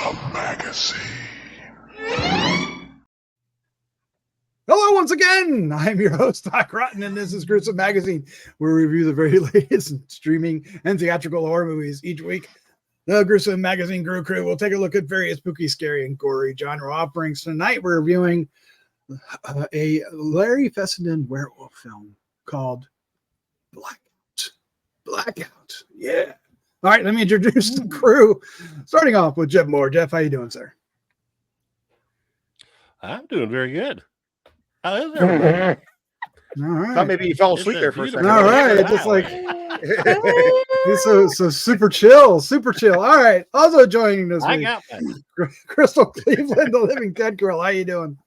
Gruesome Magazine. Hello once again. I'm your host, Doc Rotten, and this is Gruesome Magazine, where we review the very latest streaming and theatrical horror movies each week. The Gruesome Magazine Grue-Crew will take a look at various spooky, scary, and gory genre offerings. Tonight, we're reviewing a Larry Fessenden werewolf film called Blackout. Yeah. All right, let me introduce the crew. Starting off with Jeff Mohr. Jeff, how you doing, sir? I'm doing very good. How is everybody? All right. Thought maybe you fell asleep there for a second. All right, just like so super chill. All right. Also joining us, I got that. Crystal Cleveland, the Living Dead Girl. How you doing?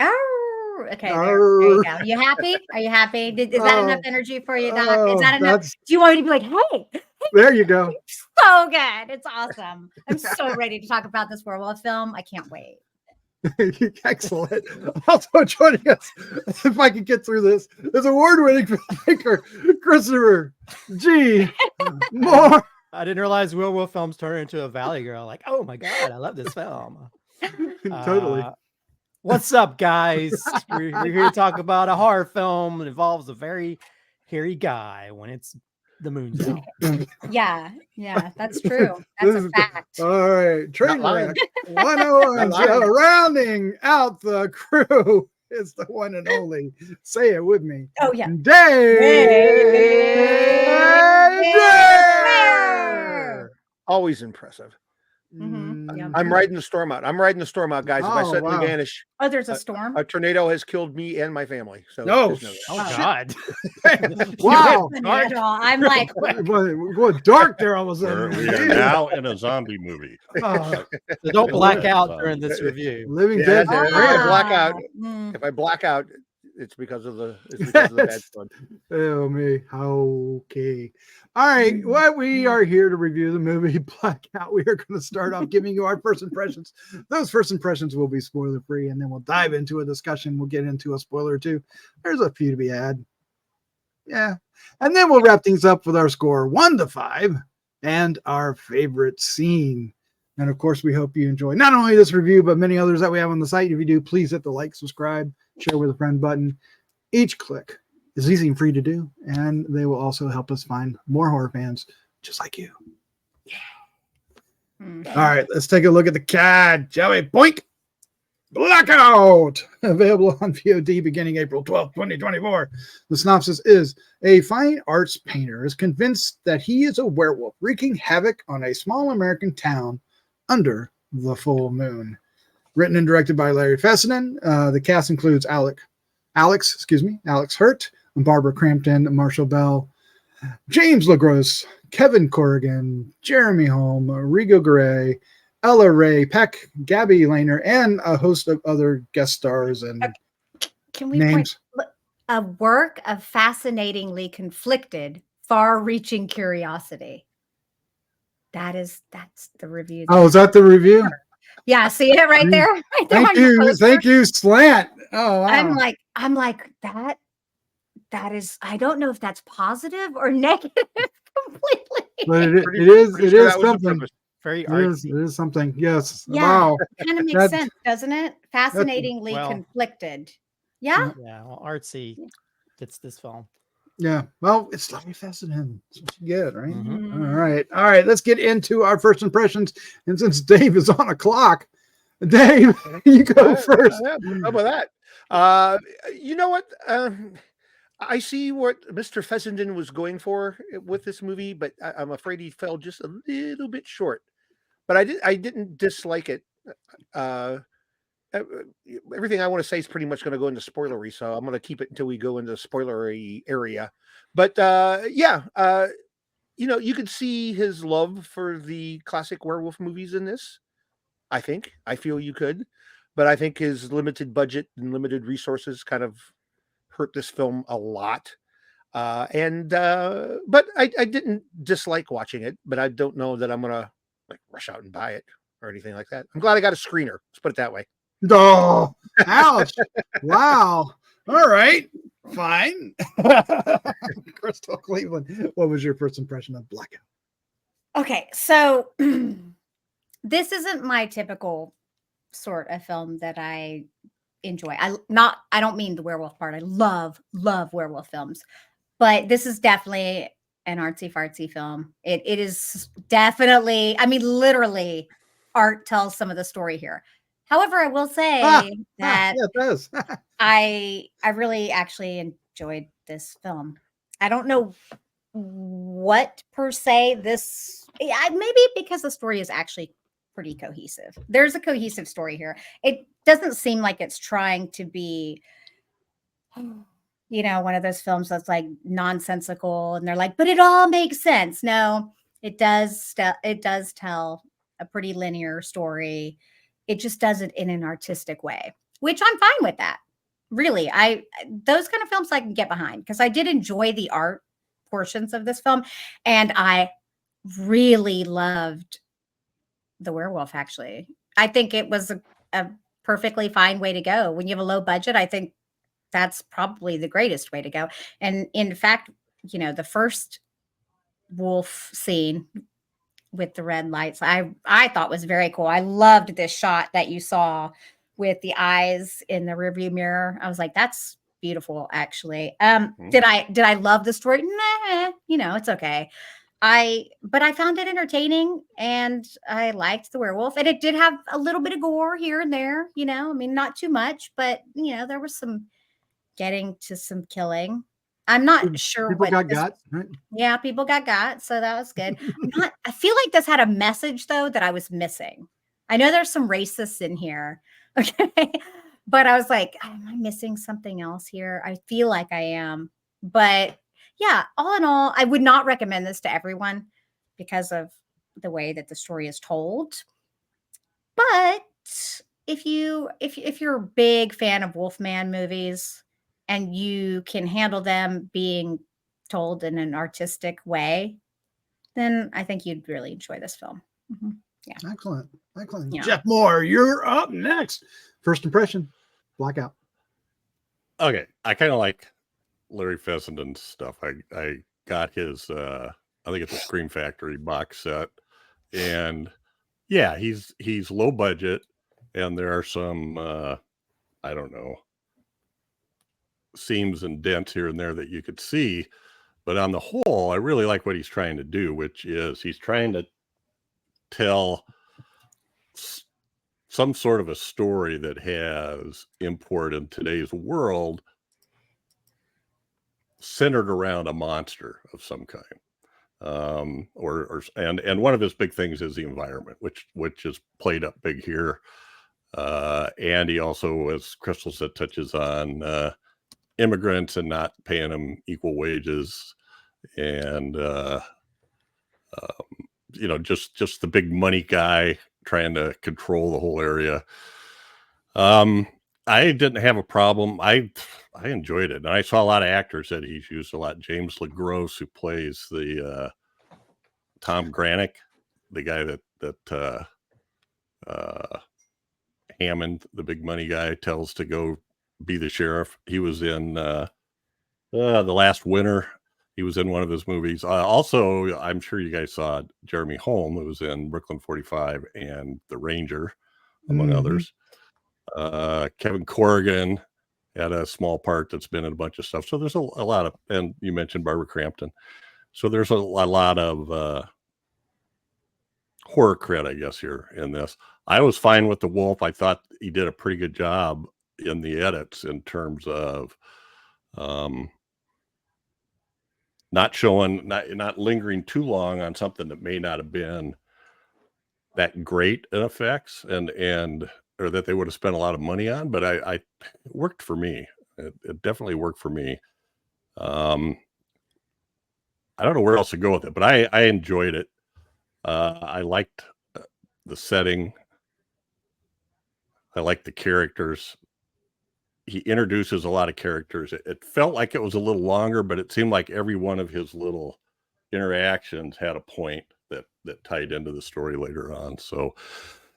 Oh, okay. There you go. You happy? Are you happy? Is that enough energy for you, Doc? Is that enough? Do you want me to be like, hey? There you go. So good. It's awesome. I'm so ready to talk about this werewolf film. I can't wait. Excellent. Also joining us, if I can get through this, is award-winning filmmaker Christopher G. Mohr. I didn't realize werewolf films turn into a Valley Girl. Like, oh my god, I love this film. Totally. What's up, guys? We're here to talk about a horror film that involves a very hairy guy when it's the moon's out. Yeah, that's true. That's a fact. All right, Trainwreck 101. Rounding out the crew is the one and only. Say it with me. Oh yeah, Dave Dreher. Always impressive. Yeah. I'm riding the storm out. Guys. If I suddenly vanish, there's a storm. A tornado has killed me and my family. So no. God. Wow. I'm like, going dark there all of a sudden. We are now in a zombie movie. So don't black out during this review. Living Dead. If I black out, if I black out, it's because of the bad fun. Oh me. Okay. All right. Well, we are here to review the movie Blackout. We are going to start off giving you our first impressions. Those first impressions will be spoiler free, and then we'll dive into a discussion. We'll get into a spoiler or two. There's a few to be had. Yeah. And then we'll wrap things up with our score 1 to 5 and our favorite scene. And of course, we hope you enjoy not only this review, but many others that we have on the site. If you do, please hit the like, subscribe, share with a friend button. Each click is easy and free to do, and they will also help us find more horror fans just like you. Yeah. All right, let's take a look at the CAD, shall we? Boink! Blackout! Available on VOD beginning April 12th, 2024. The synopsis is: a fine arts painter is convinced that he is a werewolf wreaking havoc on a small American town under the full moon. Written and directed by Larry Fessenden. The cast includes Alex Hurt, Barbara Crampton, Marshall Bell, James LaGrosse, Kevin Corrigan, Jeremy Holm, Rigo Garay, Ella Ray, Peck, Gaby, Layner, and a host of other guest stars and can we names. Point a work of fascinatingly conflicted, far-reaching curiosity. That's the review. Oh, is that the review? Yeah, see it right there. Right there Thank you, Slant. Oh, wow. I'm like that is. I don't know if that's positive or negative completely. But it is something. Very artsy. It is something. Yes. Yeah, Wow. It kind of makes sense, doesn't it? Fascinatingly conflicted. Yeah. Yeah. Well, artsy fits this film. Yeah. Well, it's Larry Fessenden. That's what you get, right? Mm-hmm. All right. Let's get into our first impressions. And since Dave is on a clock, Dave, you go first. How about that? You know what? I see what Mr. Fessenden was going for with this movie, but I'm afraid he fell just a little bit short. But I didn't dislike it. Everything I want to say is pretty much going to go into spoilery, so I'm going to keep it until we go into the spoilery area. But you could see his love for the classic werewolf movies in this. I feel you could, but I think his limited budget and limited resources kind of hurt this film a lot. But I didn't dislike watching it, but I don't know that I'm going to rush out and buy it or anything like that. I'm glad I got a screener. Let's put it that way. Oh, ouch. Wow. All right. Fine. Crystal Cleveland, what was your first impression of Blackout? Okay, so this isn't my typical sort of film that I enjoy. I don't mean the werewolf part. I love werewolf films, but this is definitely an artsy fartsy film. It is definitely, I mean, literally, art tells some of the story here. However, I will say that yeah, it does. I really actually enjoyed this film. I don't know what per se this, maybe because the story is actually pretty cohesive. There's a cohesive story here. It doesn't seem like it's trying to be, one of those films that's like nonsensical and they're like, but it all makes sense. No, it does. It does tell a pretty linear story. It just does it in an artistic way, which I'm fine with that. Really, those kind of films I can get behind because I did enjoy the art portions of this film, and I really loved the werewolf. Actually, I think it was a perfectly fine way to go. When you have a low budget, I think that's probably the greatest way to go. And in fact, the first wolf scene with the red lights, I thought was very cool. I loved this shot that you saw with the eyes in the rearview mirror. I was like, that's beautiful, actually. Did I love the story? Nah, it's okay. But I found it entertaining and I liked the werewolf, and it did have a little bit of gore here and there, I mean, not too much, but there was some getting to some killing. I'm not sure people what got, right? Yeah, people got, so that was good. I feel like this had a message though that I was missing. I know there's some racists in here. Okay. But I was like, am I missing something else here? I feel like I am. But yeah, all in all, I would not recommend this to everyone because of the way that the story is told. But if you're a big fan of Wolfman movies and you can handle them being told in an artistic way, then I think you'd really enjoy this film. Mm-hmm. Yeah. Excellent. Yeah. Jeff Mohr, you're up next. First impression, Blackout. Okay. I kind of like Larry Fessenden's stuff. I got his, I think it's a Scream Factory box set. And yeah, he's low budget. And there are some, I don't know, seams and dents here and there that you could see. But on the whole, I really like what he's trying to do, which is he's trying to tell some sort of a story that has import in today's world centered around a monster of some kind. And one of his big things is the environment, which is played up big here. And he also, as Crystal said, touches on immigrants and not paying them equal wages, and just the big money guy trying to control the whole area. I didn't have a problem. I enjoyed it, and I saw a lot of actors that he's used a lot. James Gros, who plays the Tom Granick, the guy that Hammond, the big money guy, tells to go be the sheriff. He was in The Last Winter. He was in one of his movies. Also, I'm sure you guys saw Jeremy Holm, who was in Brooklyn 45 and The Ranger, among others. Kevin Corrigan had a small part that's been in a bunch of stuff. So there's a lot of, and you mentioned Barbara Crampton. So there's a lot of horror cred, I guess, here in this. I was fine with the wolf. I thought he did a pretty good job in the edits in terms of not lingering too long on something that may not have been that great in effects and or that they would have spent a lot of money on, but it worked for me. It definitely worked for me. I don't know where else to go with it, but I enjoyed it. I liked the setting. I liked the characters. He introduces a lot of characters. It felt like it was a little longer, but it seemed like every one of his little interactions had a point that tied into the story later on. So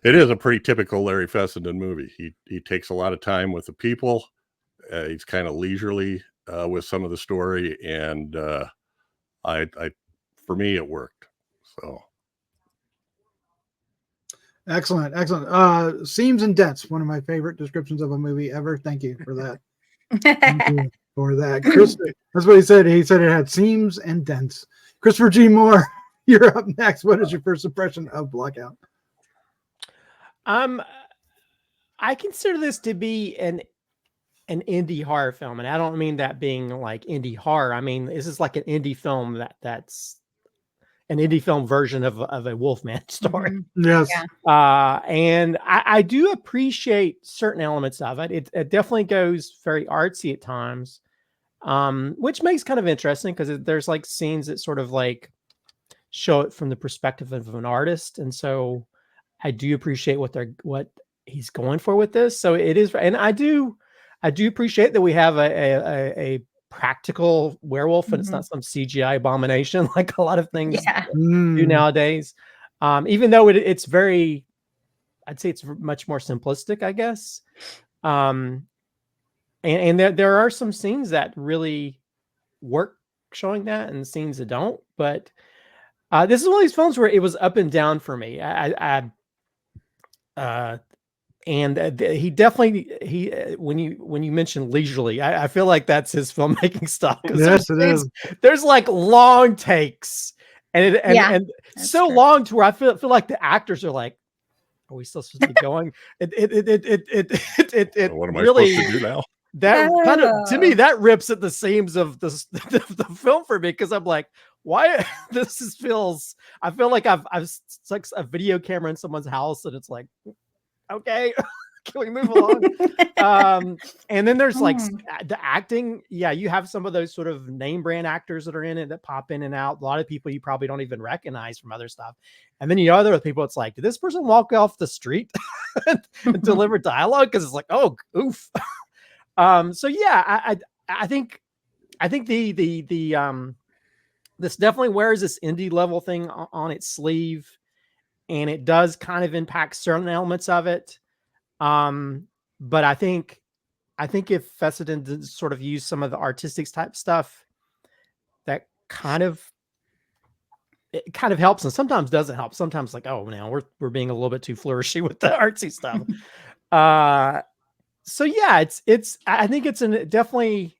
it is a pretty typical Larry Fessenden movie. He takes a lot of time with the people. He's kind of leisurely with some of the story, and for me, it worked. So Excellent. Seams and dents, one of my favorite descriptions of a movie ever. Thank you for that. Thank you for that. Chris, that's what he said. He said it had seams and dents. Christopher G. Moore, you're up next. What is your first impression of Blackout? I consider this to be an indie horror film, and I don't mean that being like indie horror. I mean, this is like an indie film that's an indie film version of a Wolfman story. Yes. Yeah. And I do appreciate certain elements of it. It definitely goes very artsy at times, which makes kind of interesting because there's like scenes that sort of like show it from the perspective of an artist. And so I do appreciate what he's going for with this. So it is, and I do appreciate that we have a practical werewolf and it's not some CGI abomination like a lot of things do nowadays. Even though it's very, I'd say it's much more simplistic, I guess. And there are some scenes that really work showing that and scenes that don't. But this is one of these films where it was up and down for me. He definitely when you mention leisurely, I feel like that's his filmmaking style. Yes, it is. There's like long takes and so true. long to where I feel like the actors are like, are we still supposed to be going? It What am I really supposed to do now? that kind of, to me, that rips at the seams of the film for me, because I'm like, why feels, I feel like I've stuck a video camera in someone's house and it's like, okay, can we move along? And then there's like the acting. Yeah, you have some of those sort of name brand actors that are in it that pop in and out. A lot of people you probably don't even recognize from other stuff. And then you know other people, it's like, did this person walk off the street and deliver dialogue? Because it's like, oh, oof. So yeah, I think the this definitely wears this indie level thing on its sleeve, and it does kind of impact certain elements of it. But I think if Fessenden did sort of use some of the artistic type stuff, that kind of helps, and sometimes doesn't help. Sometimes like, oh, now we're being a little bit too flourishy with the artsy stuff. So yeah, I think it's definitely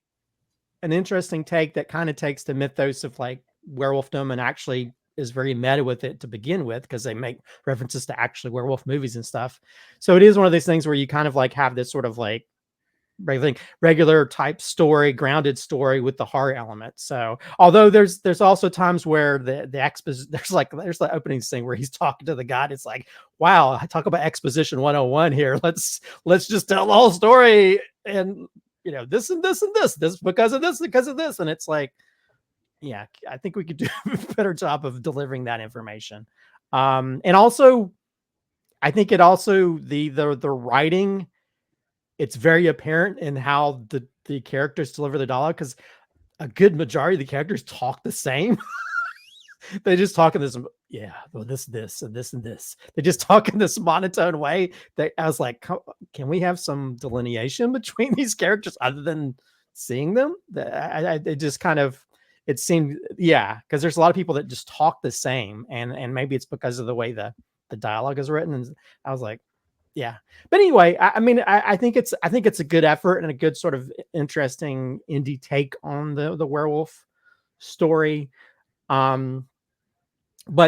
an interesting take that kind of takes the mythos of like werewolfdom and actually is very meta with it to begin with, because they make references to actually werewolf movies and stuff. So it is one of those things where you kind of like have this sort of like regular type story, grounded story with the horror element. So although there's also times where the exposition, there's the opening scene where he's talking to the god. It's like, wow, I talk about exposition 101 here. Let's just tell the whole story, and this and this and this because of this. And it's like, yeah, I think we could do a better job of delivering that information. And also, I think the writing, it's very apparent in how the characters deliver the dialogue, because a good majority of the characters talk the same. They just talk in this, well, this, and this, and this. They just talk in this monotone way that I was like, can we have some delineation between these characters other than seeing them? It just kind of, it seemed, because there's a lot of people that just talk the same, and maybe it's because of the way the dialogue is written. And I was like, yeah. But anyway, I think it's a good effort and a good sort of interesting indie take on the werewolf story. But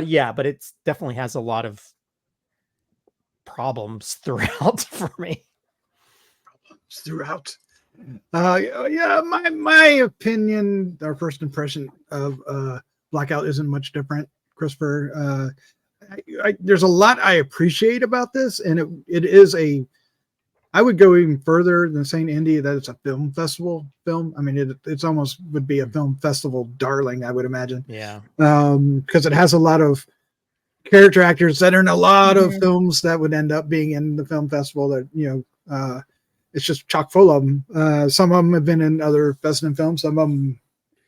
it definitely has a lot of problems throughout for me. Throughout. My opinion, our first impression of Blackout isn't much different, Christopher. There's a lot I appreciate about this, and it is I would go even further than saying indie, that it's a film festival film. I mean, it's almost would be a film festival darling, I would imagine. Yeah. Because it has a lot of character actors that are in a lot of films that would end up being in the film festival. That it's just chock full of them. Some of them have been in other Fessenden films. Some of them,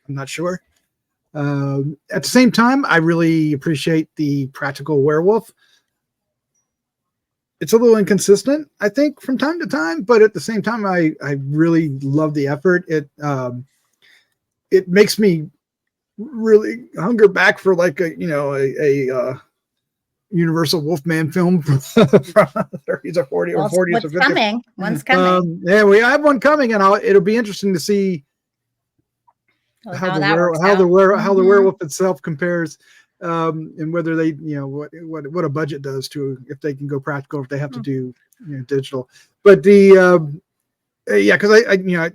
I'm not sure. At the same time, I really appreciate the practical werewolf. It's a little inconsistent, I think, from time to time, but at the same time, I really love the effort. It makes me really hunger back for like a Universal Wolfman film from the 30s or 40s Well, or 40s what's or 50s. coming? One's coming. Yeah, we have one coming, and it'll be interesting to see Oh, how how the that works out. how the Mhm. werewolf itself compares, and whether they, what a budget does to, if they can go practical, if they have to do digital. But the because I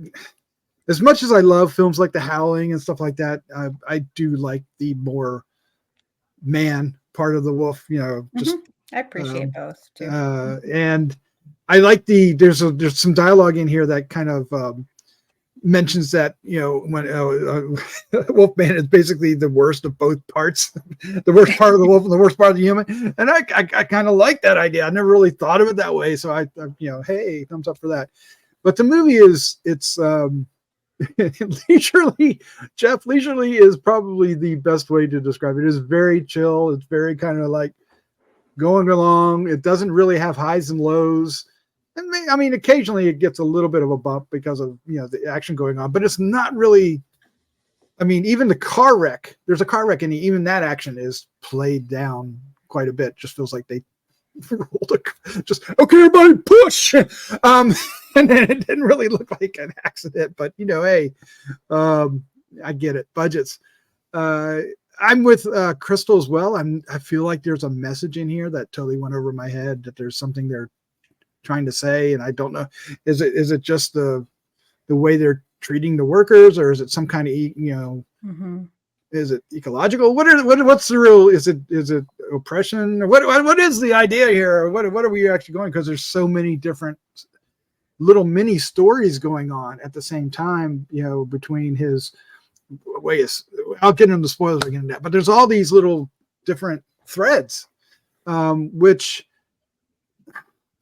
as much as I love films like The Howling and stuff like that, I do like the more man part of the wolf. Just I appreciate both too. and I like there's some dialogue in here that kind of mentions that when Wolfman is basically the worst of both parts, the worst part of the wolf and the worst part of the human, and I kind of like that idea. I never really thought of it that way, so I hey, thumbs up for that. But the movie it's leisurely. Leisurely is probably the best way to describe it. It is very chill. It's very kind of like going along. It doesn't really have highs and lows. And I mean, occasionally it gets a little bit of a bump because of the action going on, but it's not really. I mean, even the car wreck. There's a car wreck, and even that action is played down quite a bit. Just feels like they rolled just okay, everybody push. And then it didn't really look like an accident, but hey, I get it. Budgets. I'm with Crystal as well. I feel like there's a message in here that totally went over my head, that there's something they're trying to say, and I don't know. Is it just the way they're treating the workers, or is it some kind of is it ecological? What's the real? Is it oppression? Or what is the idea here? What are we actually going? Because there's so many different little mini stories going on at the same time, between his ways. I'll get into spoilers again, but there's all these little different threads, which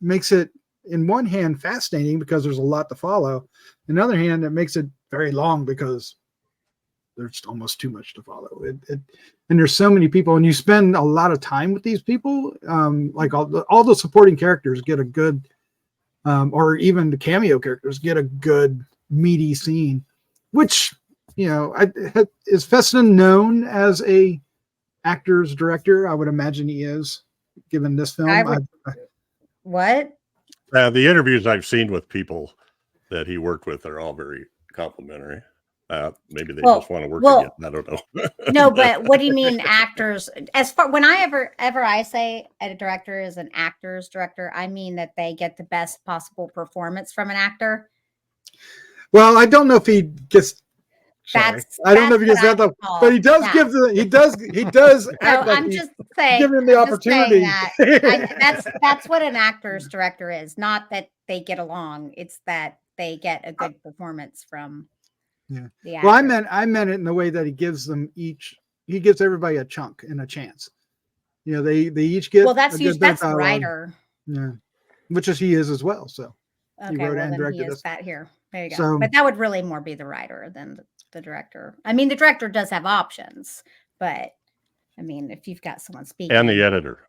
makes it, in one hand, fascinating because there's a lot to follow. On the other hand, it makes it very long because there's almost too much to follow. And there's so many people, and you spend a lot of time with these people. Like all the supporting characters get a good, or even the cameo characters get a good meaty scene, which, is Fessenden known as a actor's director? I would imagine he is, given this film. What? The interviews I've seen with people that he worked with are all very complimentary. Maybe they just want to work together. I don't know. No, but what do you mean actors? As far when I ever I say a director is an actor's director, I mean that they get the best possible performance from an actor. Well, I don't know if he gets. I don't know if he gets that, but he does give he does act like I'm just saying, give him the opportunity. That's what an actor's director is. Not that they get along; it's that they get a good performance from. Yeah. The well, I meant it in the way that he gives them each. He gives everybody a chunk and a chance. They each get. Well, that's the writer. Yeah, which is he is as well. So okay, well then he is that here. There you go. So, but that would really more be the writer than the director. I mean, the director does have options, but I mean, if you've got someone speaking, and the editor,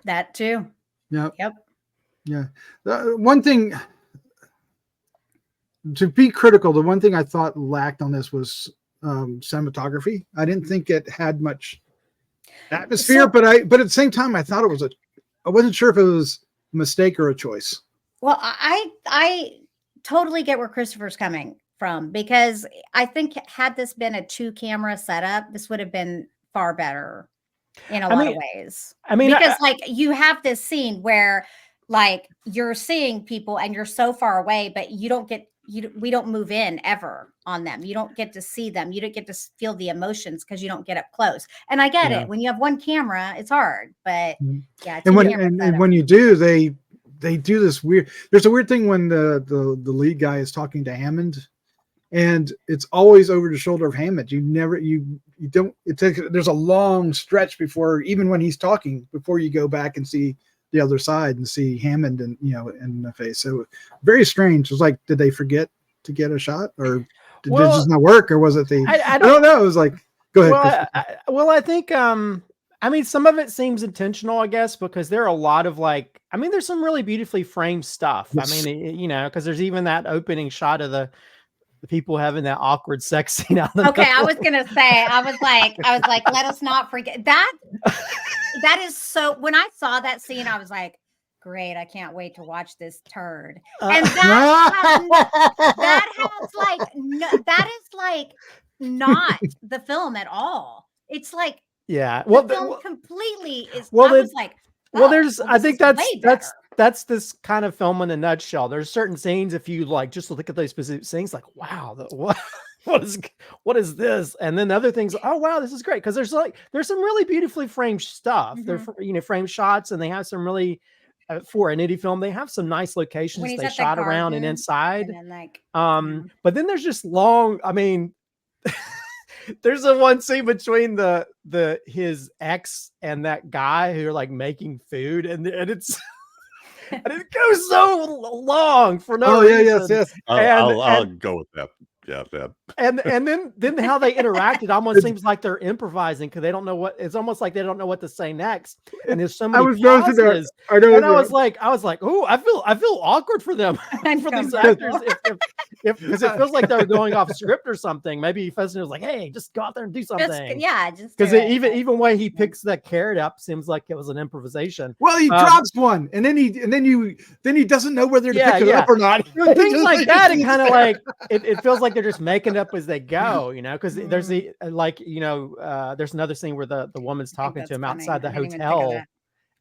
that too. Yep. Yeah. One thing. To be critical, the one thing I thought lacked on this was cinematography. I didn't think it had much atmosphere, but at the same time, I thought I wasn't sure if it was a mistake or a choice. Well, I totally get where Christopher's coming from, because I think had this been a 2-camera setup, this would have been far better in a lot of ways. I mean, because like you have this scene where like you're seeing people and you're so far away, but we don't move in ever on them. You don't get to see them. You don't get to feel the emotions because you don't get up close. And I get it. When you have one camera, it's hard, but yeah. And when you do, they do this weird. There's a weird thing when the lead guy is talking to Hammond, and it's always over the shoulder of Hammond. There's a long stretch before, even when he's talking, before you go back and see the other side and see Hammond and in the face. So very strange. It was like, did they forget to get a shot, or did it just not work, or was it I don't know. It was like, go ahead. I think I mean, some of it seems intentional, I guess, because there are a lot of there's some really beautifully framed stuff. Yes. I mean, because there's even that opening shot of the people having that awkward sex scene out. Okay, I was gonna say, I was like, let us not forget that. that is so. When I saw that scene, I was like, "Great! I can't wait to watch this turd." And that is like not the film at all. It's like yeah. the film completely is. well, I was like, well, "Oh, there's. well, I this think is way better." that's this kind of film in a nutshell. There's certain scenes, if you like, just look at those specific scenes, like, wow, what is this? And then other things, oh wow, this is great, because there's some really beautifully framed stuff. They're framed shots, and they have some really for an indie film, they have some nice locations they shot around and inside. And then but then there's just long. I mean, there's a one scene between his ex and that guy who are like making food, and it's and it goes so long for no reason. Yes. I'll go with that. Yeah, that. And then how they interact, it almost seems like they're improvising, because they don't know what. It's almost like they don't know what to say next. And there's so many pauses. I was like, oh, I feel awkward for them, for these actors, because it feels like they're going off script or something. Maybe Fessenden was like, hey, just go out there and do something. Just because even when he picks that carrot up, seems like it was an improvisation. Well, he drops one, and then he doesn't know whether to pick it up or not. Things like that, it kind of like it feels like they're just making it up as they go, because there's there's another scene where the woman's talking to him outside the hotel,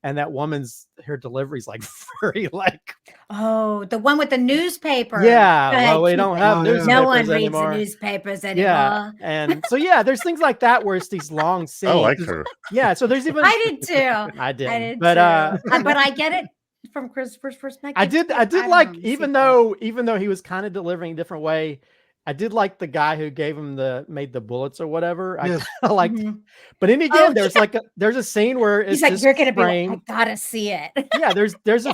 and that woman's her delivery's like very like, oh, the one with the newspaper. Yeah, well, we don't have newspapers no one anymore. reads the newspapers anymore. Yeah, and so there's things like that where it's these long scenes. I like her. Yeah, so there's even I did too. I did, but I get it from Christopher's perspective. I did like, even though he was kind of delivering a different way, I did like the guy who made the bullets or whatever. I kind of liked, but then again, there's a scene where it's he's like, you're gonna frame. be like, I gotta see it. Yeah, there's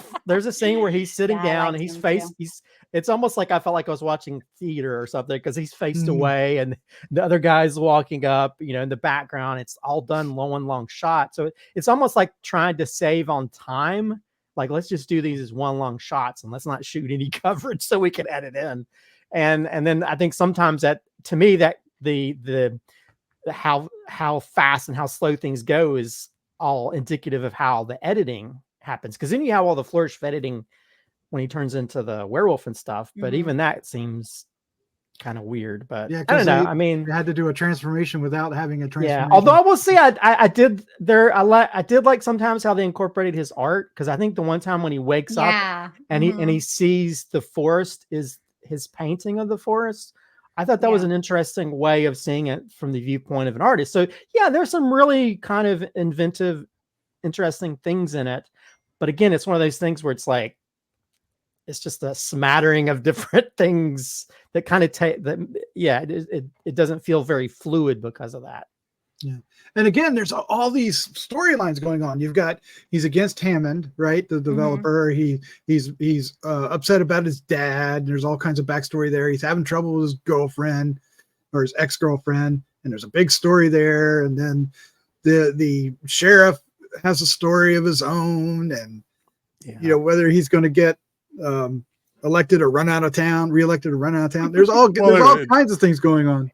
a scene where he's sitting down and it's almost like I felt like I was watching theater or something, because he's faced away and the other guy's walking up, in the background. It's all done long shot. So it's almost like trying to save on time. Like, let's just do these as one long shots and let's not shoot any coverage so we can edit in. And then I think sometimes that, to me, that the how fast and how slow things go is all indicative of how the editing happens. Because then you have all the flourish of editing when he turns into the werewolf and stuff. But even that seems kind of weird. But I don't know. I mean, they had to do a transformation without having a transformation. Yeah. Although I will say, I did like sometimes how they incorporated his art, because I think the one time when he wakes up and he sees the forest is his painting of the forest. I thought that was an interesting way of seeing it from the viewpoint of an artist. So there's some really kind of inventive, interesting things in it. But again, it's one of those things where it's like, it's just a smattering of different things that kind of take that. Yeah, it doesn't feel very fluid because of that. Yeah. And again, there's all these storylines going on. He's against Hammond, right? The developer. He's upset about his dad. There's all kinds of backstory there. He's having trouble with his girlfriend or his ex-girlfriend, and there's a big story there. And then the sheriff has a story of his own, and whether he's going to get elected or run out of town, reelected or run out of town. There's all kinds of things going on.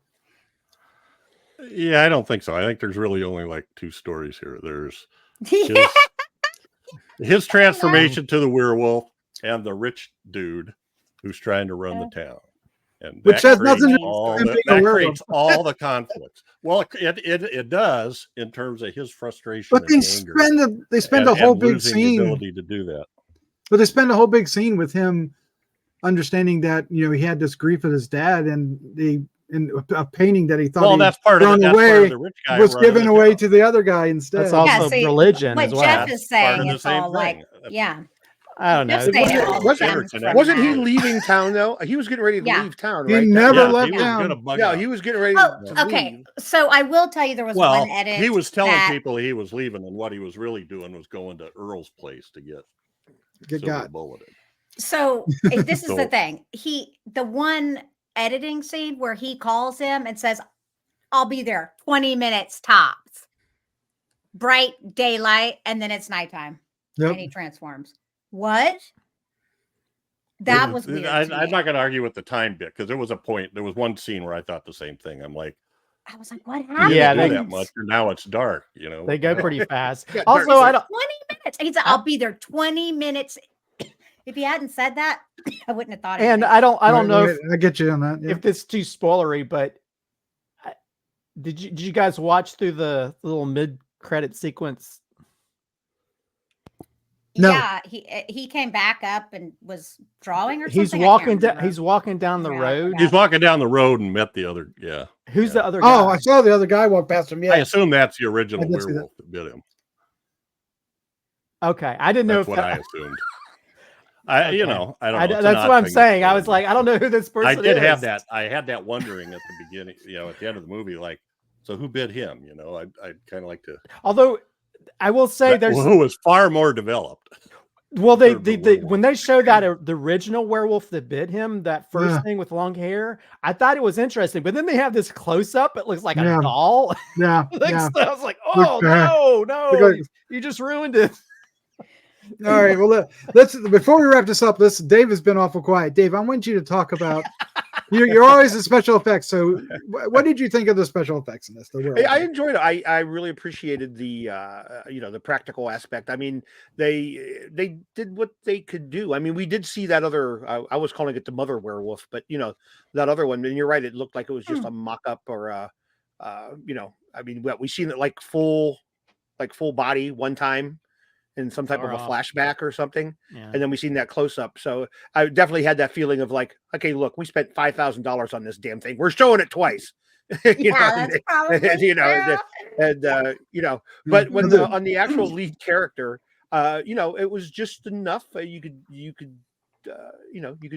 Yeah, I don't think so. I think there's really only like two stories here. There's his transformation to the werewolf and the rich dude who's trying to run the town. And which has nothing to do that creates all the conflicts. Well, it does in terms of his frustration. But they spend a whole big scene. The ability to do that. But they spend a whole big scene with him understanding that he had this grief of his dad, and a painting that he thought that's part of the rich guy was given away to the other guy instead. That's also religion what as well. Jeff is saying, it's all thing. I don't know. Wasn't he leaving town though? He was getting ready to leave town, right? He never left town. He was getting ready to leave. So I will tell you there was one edit. He was telling people he was leaving, and what he was really doing was going to Earl's place to get got bulleted. So this is the thing. The one editing scene where he calls him and says, I'll be there 20 minutes tops. Bright daylight, and then it's nighttime. Yep. And he transforms. What? That was weird. I'm not going to argue with the time bit, because there was one scene where I thought the same thing. I'm like, I was like, what happened? Yeah, They they- do that much, and now it's dark. You know, They go pretty fast. Yeah, Also, they're- I don't. 20 minutes. He said, I'll be there 20 minutes. If he hadn't said that, I wouldn't have thought And anything. I don't know if, I get you on that. Yeah. if this is too spoilery, but did you guys watch through the little mid credit sequence? No. Yeah, he came back up and was drawing or He's something. I can't walking down. remember. He's walking down the Yeah, I road. forgot. he's walking down the road and met the other. Yeah, Who's Yeah. the other guy? Oh, I saw the other guy walk past him. I Yeah. assume that's the original I did see that. werewolf that bit him. Okay, I didn't know That's if what I assumed. I Okay. don't know. It's an that's odd what I'm thing to saying. I say. was like, I don't know who this person I is. did have that. I had that wondering at the beginning, at the end of the movie, like, so who bit him? I'd kind of like to. Although I will say there's who was far more developed. well, third the werewolf. when they showed that the original werewolf that bit him, that first Yeah. thing with long hair, I thought it was interesting. But then they have this close up. It looks like Yeah. a doll. Yeah. Like, Yeah. I was like, Look oh back. no, Look like- you just ruined it. All right. Well, let's before we wrap this up. Dave has been awful quiet. Dave, I want you to talk about. You're always the special effects. So, what did you think of the special effects in this? The werewolf? I enjoyed it. I really appreciated the the practical aspect. I mean, they did what they could do. I mean, we did see that other. I was calling it the mother werewolf, but that other one. And you're right. It looked like it was just a mock up or I mean, we seen it like full body one time in some type of a flashback or something. Yeah. And then we seen that close up. So I definitely had that feeling of like, okay, look, we spent $5,000 on this damn thing. We're showing it twice. That's probably true. But when on the actual lead character, it was just enough. You could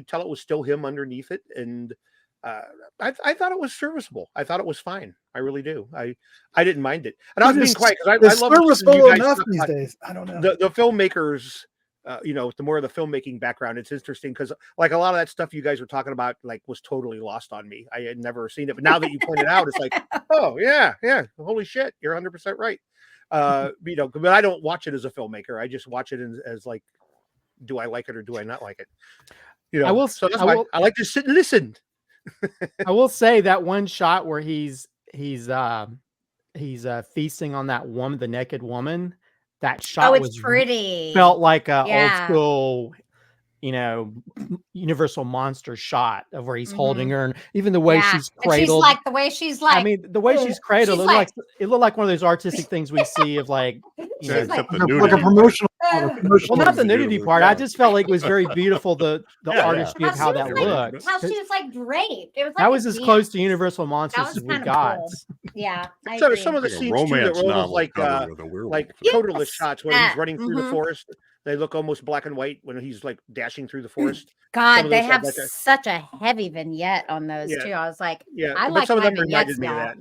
tell it was still him underneath it. And I thought it was serviceable. I thought it was fine. I really do. I didn't mind it. And I was being quiet because I love listening to you serviceable guys enough talk these about days. I don't know. the filmmakers. The more of the filmmaking background, it's interesting because like a lot of that stuff you guys were talking about, like was totally lost on me. I had never seen it, but now that you pointed out, it's like, oh yeah, holy shit, you're 100% right. But I don't watch it as a filmmaker. I just watch it as like, do I like it or do I not like it? I will. So that's why I like to sit and listen. I will say that one shot where he's feasting on that woman, the naked woman. That shot it's was pretty. Felt like a Yeah. old school, Universal monster shot of where he's holding her, and even the way she's And she's cradled. like the way she's like. I mean, the way she's cradled, she's it looked like one of those artistic things we see of like, she's Yeah, like, except the Like a nudity. promotional. well, not the nudity part. I just felt like it was very beautiful. The Yeah, artistry of how she that was like- looked. how she was like draped. It was like That was a as dance. close to Universal monsters was as we kinda got. cool. Yeah. I So agree. some of the Like a scenes too that romance were almost novel like cover with a werewolf. colorless shots where he's Yeah. running through the Mhm. forest. They look almost black and white when he's like dashing through the forest. Some God, of they those have like that. such a heavy vignette on those Yeah. too. I was like, Yeah, I but like some of my them reminded vignettes me now.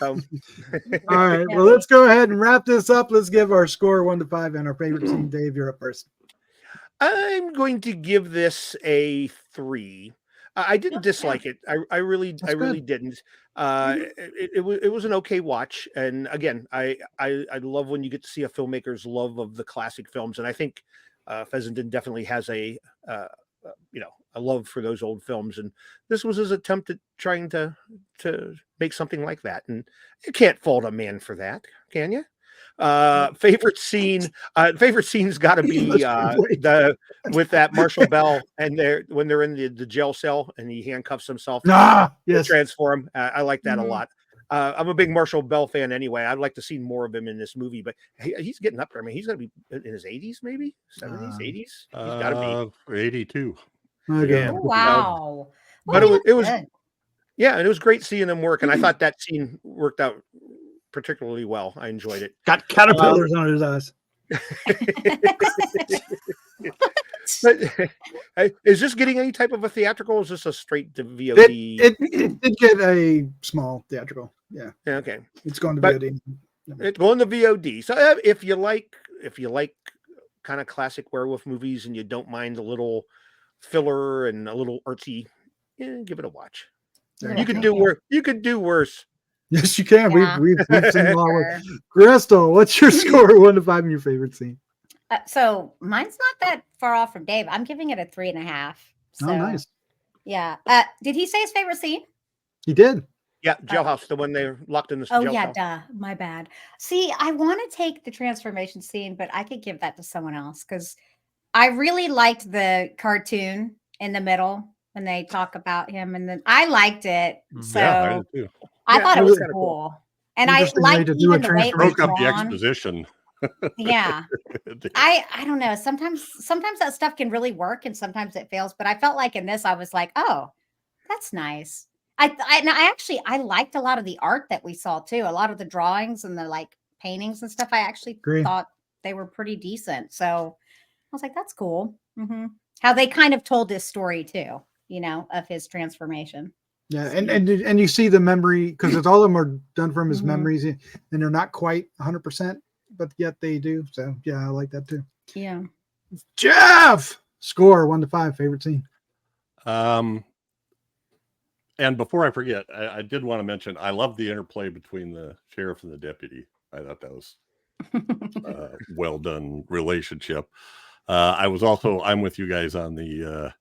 of that. All right. Well, let's go ahead and wrap this up. Let's give our score 1 to 5 and our favorite scene. Dave, you're up first. I'm going to give this a 3. I didn't dislike it. I really didn't. It was an okay watch. And again, I love when you get to see a filmmaker's love of the classic films. And I think Fessenden definitely has a love for those old films. And this was his attempt at trying to make something like that. And you can't fault a man for that, can you? Favorite scene's got to be with that Marshall Bell and when they're in the jail cell and he handcuffs himself. Yes. Transform. I like that a lot. I'm a big Marshall Bell fan anyway. I'd like to see more of him in this movie, but he's getting up there. I mean, he's going to be in his 80s, maybe 70s, 80s. He's got to be 82. Okay. Yeah. Wow. But Well, it was good. yeah, and it was great seeing him work. And I thought that scene worked out particularly well. I enjoyed it. Got caterpillars on his eyes. But is this getting any type of a theatrical? Or is this a straight to VOD? It did get a small theatrical. Yeah. Yeah, okay, It's going to But- VOD. it's going to VOD. So if you like kind of classic werewolf movies and you don't mind a little filler and a little artsy, give it a watch. There You could do worse. You could do worse. Yes, you can. Yeah. We've seen a lot of work. Sure. Crystal, what's your score 1 to 5 and your favorite scene? So mine's not that far off from Dave. I'm giving it a 3.5. So, Oh, nice. Yeah. Did he say his favorite scene? He did. Yeah, jailhouse, the one they're locked in the Oh jail yeah, cell. duh. My bad. See, I want to take the transformation scene, but I could give that to someone else because I really liked the cartoon in the middle when they talk about him, and then I liked it. Mhm. Yeah, I So did too. I Yeah, thought it it was was kinda cool. cool. And I Interesting way liked to do a even the way it was Broke up the drawn. exposition. Yeah. I don't know. Sometimes that stuff can really work and sometimes it fails. But I felt like in this, I was like, oh, that's nice. And I actually I liked a lot of the art that we saw too. A lot of the drawings and the like paintings and stuff. I actually Agree. thought they were pretty decent. So I was like, that's cool. How they kind of told this story too, of his transformation. Yeah, and you see the memory because it's all of them are done from his Mhm. memories, and they're not quite 100%, but yet they do. So yeah, I like that too. Yeah. Jeff, score 1 to 5, favorite scene. And before I forget, I did want to mention I love the interplay between the sheriff and the deputy. I thought that was a well done relationship. I'm with you guys on the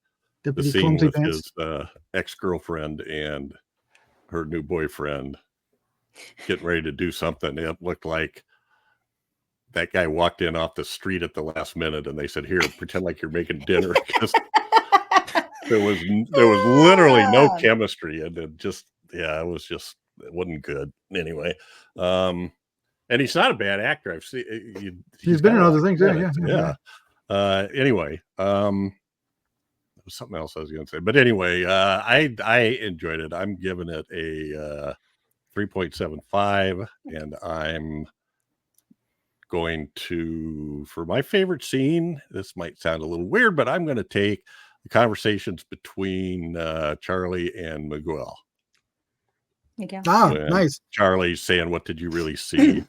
Deputy scene Clumsy with Pants. his ex-girlfriend and her new boyfriend getting ready to do something. It looked like that guy walked in off the street at the last minute and they said, here, pretend like you're making dinner, because there was literally no chemistry, and it wasn't good anyway. And he's not a bad actor. I've seen He's been in other things. Yeah. Anyway, there was something else I was going to say, but anyway, I enjoyed it. I'm giving it a 3.75, and I'm going to, for my favorite scene, this might sound a little weird, but I'm going to take the conversations between Charlie and Miguel. When Nice. Charlie's saying, what did you really see?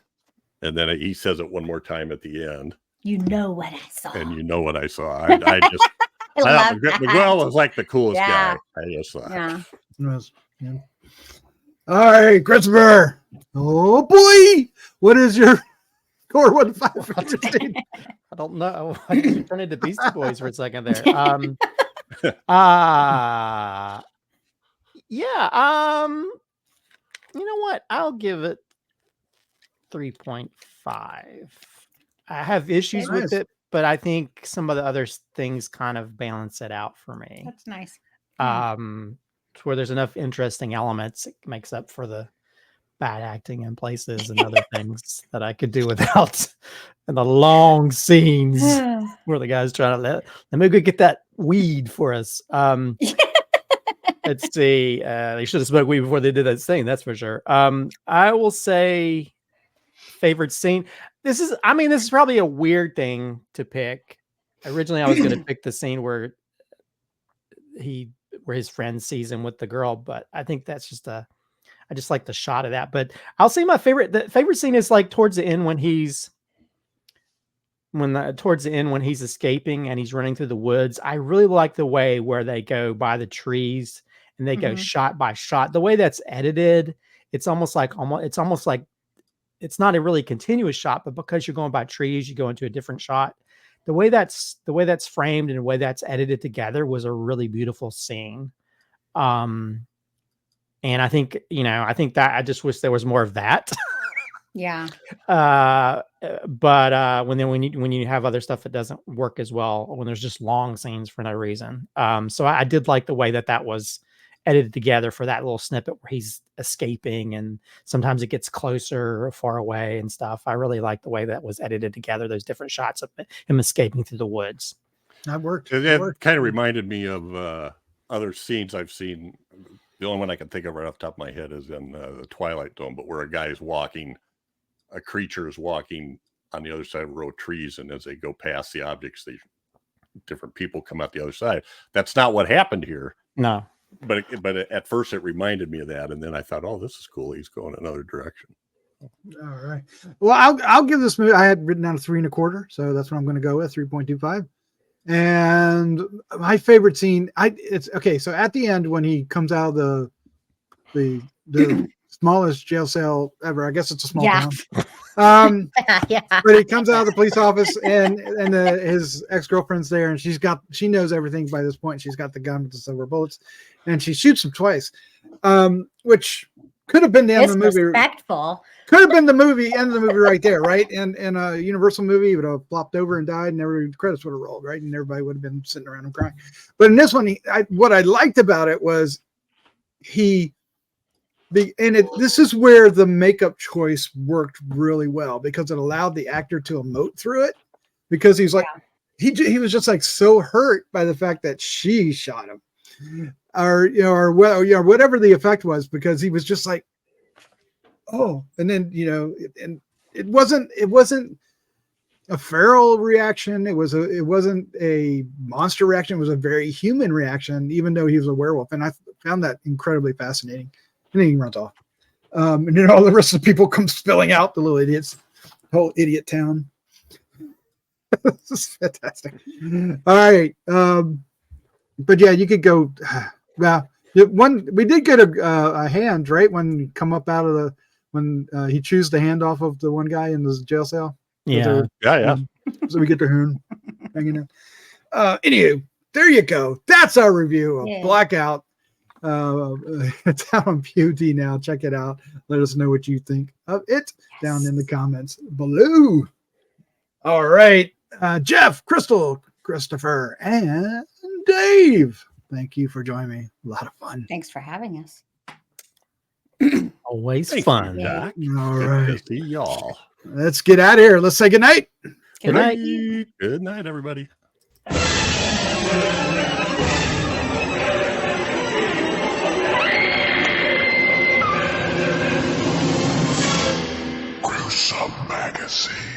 And then he says it one more time at the end. You know what I saw. And you know what I saw. I just I I love thought that. Miguel was like the coolest Yeah. guy. I just thought. Yeah. Yes, yeah. All right, Christopher. Oh boy, what is your score? 1 to 5 for your scene? I don't know. I just turned into Beastie Boys for a second there. Yeah. You know what? I'll give it 3.5. I have issues Nice. with it, but I think some of the other things kind of balance it out for me. That's nice. To where there's enough interesting elements, it makes up for the bad acting in places and other things that I could do without, and the long scenes where the guy's trying to let me go get that weed for us. Let's see. They should have smoked weed before they did that thing. That's for sure. I will say favorite scene. This is probably a weird thing to pick. Originally, I was going to pick the scene where his friend sees him with the girl, but I think that's just I just like the shot of that. But I'll say the favorite scene is like towards the end when he's escaping and he's running through the woods. I really like the way where they go by the trees and they go shot by shot. The way that's edited, it's almost like it's not a really continuous shot, but because you're going by trees, you go into a different shot. The way that's framed and the way that's edited together was a really beautiful scene. And I think that I just wish there was more of that. Yeah. But when you have other stuff that doesn't work as well, when there's just long scenes for no reason. So I did like the way that was edited together for that little snippet where he's escaping and sometimes it gets closer or far away and stuff. I really like the way that was edited together, those different shots of him escaping through the woods. That worked. It kind of reminded me of other scenes I've seen. The only one I can think of right off the top of my head is in the Twilight Zone, but where a creature is walking on the other side of a row of trees, and as they go past the objects, different people come out the other side. That's not what happened here. No. But at first it reminded me of that, and then I thought, oh, this is cool. He's going another direction. All right. Well, I'll give this movie. I had written down 3 1/4, so that's what I'm going to go with, 3.25. And my favorite scene, it's okay. So at the end, when he comes out of the smallest jail cell ever, I guess it's a small town. Yeah. But he comes out of the police office, and his ex-girlfriend's there, and she knows everything by this point. She's got the gun with the silver bullets, and she shoots him twice, which Could have been the end of the movie. Disrespectful. Could have been the end of the movie right there, right? And in a Universal movie, he would have flopped over and died, and the credits would have rolled, right? And everybody would have been sitting around and crying. But in this one, what I liked about it was this is where the makeup choice worked really well, because it allowed the actor to emote through it, because he's like, he was just like so hurt by the fact that she shot him, or whatever the effect was, because he was just like, oh, and then and it wasn't a feral reaction. It wasn't a monster reaction. It was a very human reaction, even though he was a werewolf, and I found that incredibly fascinating. And then he runs off, and then all the rest of the people come spilling out, the little idiots, the whole idiot town. This is fantastic. All right, but yeah, you could go. Well, we did get a hand, right, when you come up out of when he chews the hand off of the one guy in the jail cell. Yeah. So we get the hoon hanging out. Anywho, there you go. That's our review of Blackout. It's out on POD now. Check it out. Let us know what you think of it down in the comments below. All right, Jeff, Crystal, Christopher, and Dave, thank you for joining me. A lot of fun. Thanks for having us. Always Thank fun. you, Doc. All Good right, to see y'all. let's get out of here. Let's say goodnight. Good night. Good night, everybody. Gruesome Magazine.